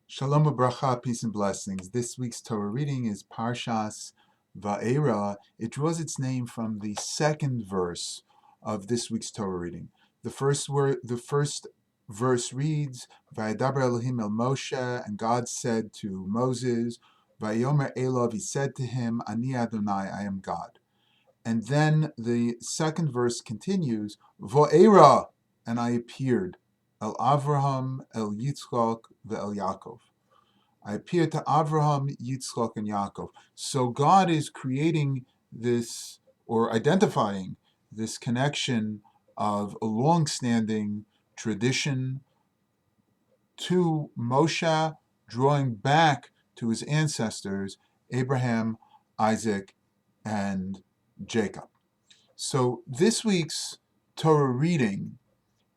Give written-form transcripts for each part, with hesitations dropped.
Shalom u'bracha, peace and blessings. This week's Torah reading is Parshas Va'era. It draws its name from the second verse of this week's Torah reading. The first verse reads, "Vayedaber Elohim el Moshe," and God said to Moses, "Vayomer Elov," He said to him, "Ani Adonai, I am God." And then the second verse continues, "Va'era," and I appeared. El Avraham, El Yitzchak, ve'el Yaakov. I appeared to Avraham, Yitzchak, and Yaakov. So God is creating this, or identifying this connection of a long-standing tradition to Moshe, drawing back to his ancestors, Abraham, Isaac, and Jacob. So this week's Torah reading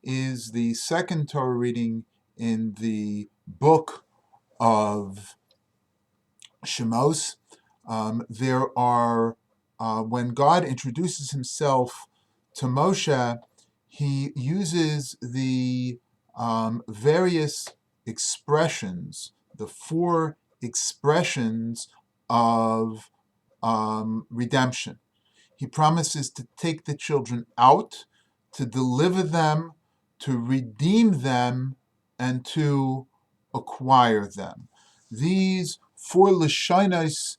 is the second Torah reading in the book of Shemos. When God introduces himself to Moshe, he uses the various expressions, the four expressions of redemption. He promises to take the children out, to deliver them, to redeem them, and to acquire them. These four Lashonos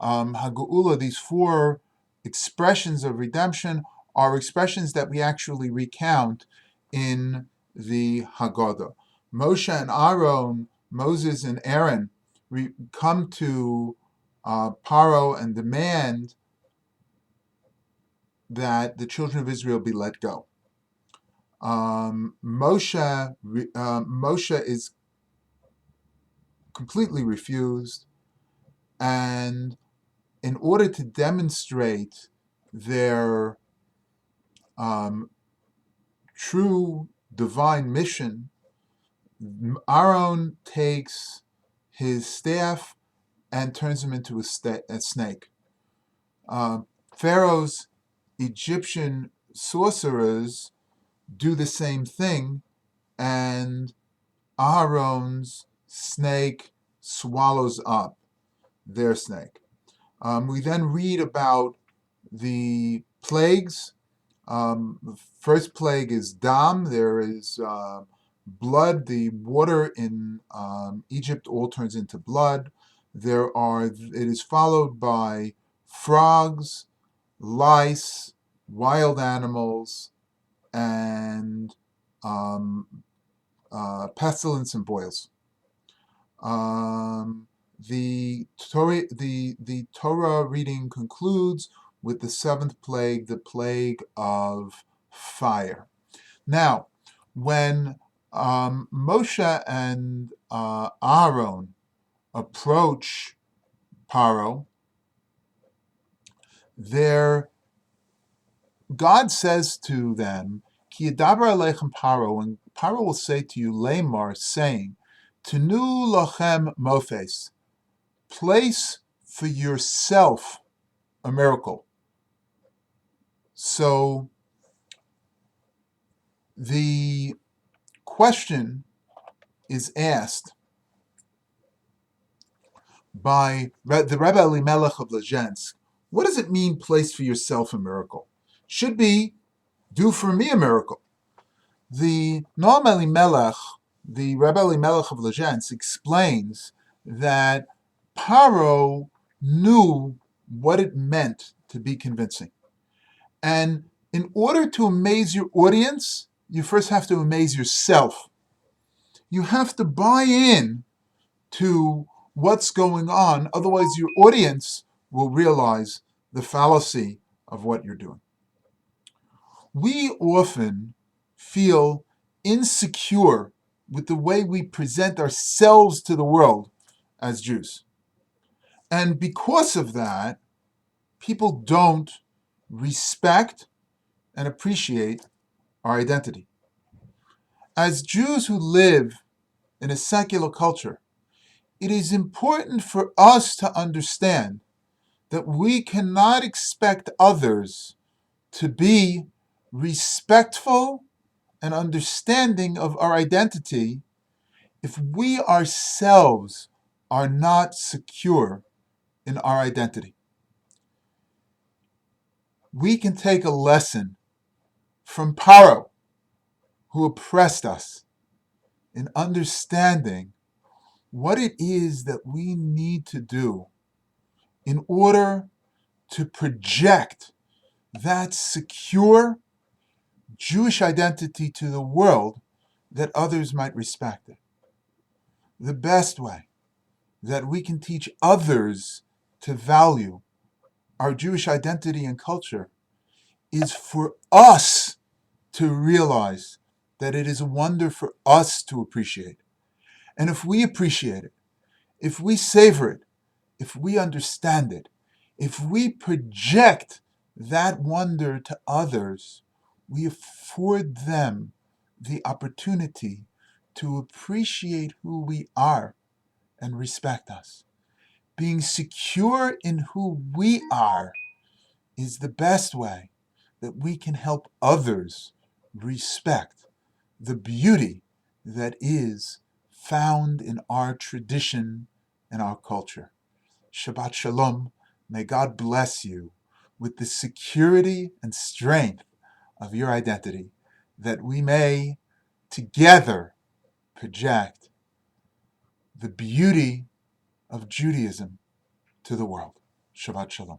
Hageula, these four expressions of redemption, are expressions that we actually recount in the Haggadah. Moshe and Aaron, Moses and Aaron, come to Paro and demand that the children of Israel be let go. Moshe is completely refused, and in order to demonstrate their true divine mission, Aaron takes his staff and turns him into a snake. Pharaoh's Egyptian sorcerers do the same thing, and Aaron's snake swallows up their snake. We then read about the plagues. The first plague is dam. There is blood. The water in Egypt all turns into blood. It is followed by frogs, lice, wild animals, and pestilence and boils. The Torah reading concludes with the seventh plague, the plague of fire. Now, when Moshe and Aaron approach Paro, God says to them, Ki yadaber aleichem Paro, and Paro will say to you, Lamar, saying, Tenu lochem mofes, place for yourself a miracle. So the question is asked by the Rebbe Elimelech of Lezhensk. What does it mean, place for yourself a miracle? Should be, do for me a miracle. The Noam Elimelech, the Rebbe Elimelech of Lezhensk, explains that Paro knew what it meant to be convincing. And in order to amaze your audience, you first have to amaze yourself. You have to buy in to what's going on, otherwise your audience will realize the fallacy of what you're doing. We often feel insecure with the way we present ourselves to the world as Jews. And because of that, people don't respect and appreciate our identity. As Jews who live in a secular culture, it is important for us to understand that we cannot expect others to be respectful and understanding of our identity If we ourselves are not secure in our identity, we can take a lesson from Paro, who oppressed us, in understanding what it is that we need to do in order to project that secure Jewish identity to the world, that others might respect it. The best way that we can teach others to value our Jewish identity and culture is for us to realize that it is a wonder for us to appreciate. And if we appreciate it, if we savor it, if we understand it, if we project that wonder to others, we afford them the opportunity to appreciate who we are and respect us. Being secure in who we are is the best way that we can help others respect the beauty that is found in our tradition and our culture. Shabbat Shalom. May God bless you with the security and strength of your identity, that we may together project the beauty of Judaism to the world. Shabbat Shalom.